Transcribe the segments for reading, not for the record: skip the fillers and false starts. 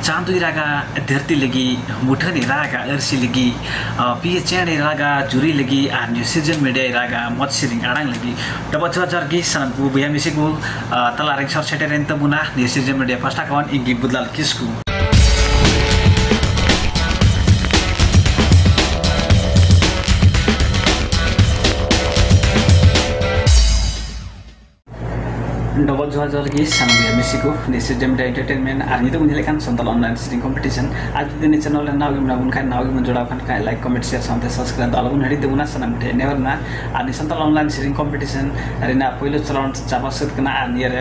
चांदुई रागा धरती लगी मुठनी रागा अर्सी लगी पी चेणे रागा जुरी लगी और न्यू सिरजन मीडिया रागा मत सिरिंग आड़ांग लगी डबल जोहार की सनाम को बयहा मिसी को तला रेंग सर सेटेरेन तबुना न्यू सिरजन मीडिया पास्टा कौन इंगी बुदलाल किसको डबल जोहार की सनाम मिसी को सिरजन मीडिया एंटरटेनमेंट और नितो मुझे संथाल ऑनलाइन सिरिंग कंपटीशन आज दिन चैनल नाव नाबुन खान नाव मन जोड़ा खान का लाइक कमेंट शेयर साथ सब्सक्राइब तो अलगुन हड़ी देबुना सनाम ठे नेवरना और संथाल ऑनलाइन सिरिंग कंपटीशन रेना पहले चरण चाबा सद कना और नियर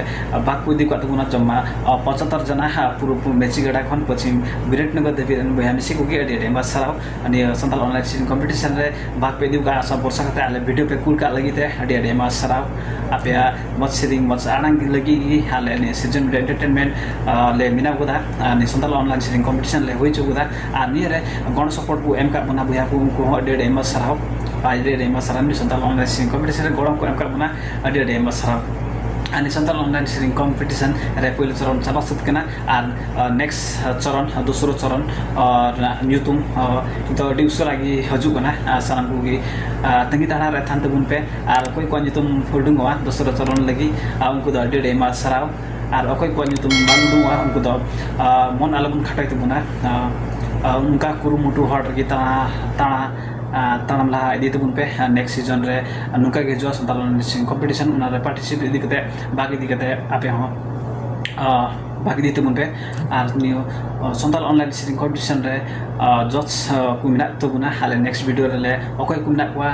बाग कुदी को तबुना जम्मा 75 जना पूर्व मेचिगड़ा खन पश्चिम विराटनगर देवी बयहा मिसी को अडी अडी सराव अनि संथाल ऑनलाइन सिरिंग कंपटीशन रे बाग पे दिउ का आशा वर्षा कते आले वीडियो पे कुल का लगिते अडी अडी सराव आपे मत सिरिंग मत लगी हाले ने सिरजन मीडिया एंटरटेनमेंट ले मिना गुदा ने संथाल ऑनलाइन सिरिंग कंपटीशन ले हुई चुगुदा आ निरे गण सपोर्ट को एम का बना बुया को उनको अडे एम सराव पाइले एम सराव नि संथाल ऑनलाइन सिरिंग कंपटीशन गण को एम का बना अडे एम सराव आनी संथाल ऑनलाइन सिरिंग कंपटीशन रे पहले चरण चाबा सद कना और नेक्स्ट चरण दूसरो चरण और न्यूतुम तो अडी उसरागी हजुगना सनाम को तंगी ताड़ा रे थान तबुन पे और कोई को न्यूतुम फुडुंगवा दूसरो चरण लगी उनको दो अडी एम सराव और अकोय को न्यूतुम बांगुंगवा उनको दो मन अलगुन खटाई तबुना उनका कुरुमुटु हट रगी ताणम लहा इदी तबुन पे नेक्स्ट सीजन रे नुका के जो संथाल ऑनलाइन सिरिंग कंपटीशन उना रे पार्टिसिपेट इदी कते भाग इदी कते आपे हो भाग दी तबुन पे और नियो संथाल ऑनलाइन सिरिंग कंपटीशन रे जज को मिना तबुना हाले नेक्स्ट वीडियो रे ले अकोय को मिना कोआ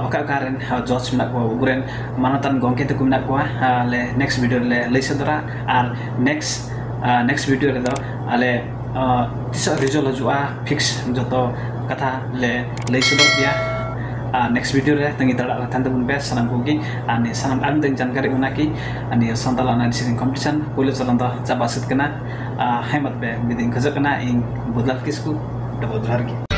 ओका कारन जज मिना को गुरेन मानतन गंके ते को मिना कोआ ले नेक्स्ट वीडियो ले लैसदरा और नेक्स्ट वीडियो रे दो आले तिस रिजल्ट हजुआ फिक्स जतो कथा ले लैसदर दिया नेक्स्ट वीडियो रे तंगी तड़ा थान तबुन पे सनाम को की आनी सनाम आन तंग जानकारी उना की आनी संथाल ऑनलाइन सिरिंग कंपटीशन पहले चलन द चाबा सद कना हेमत पे बिदिन खजकना इन बुदलाल किसको डबल जोहार की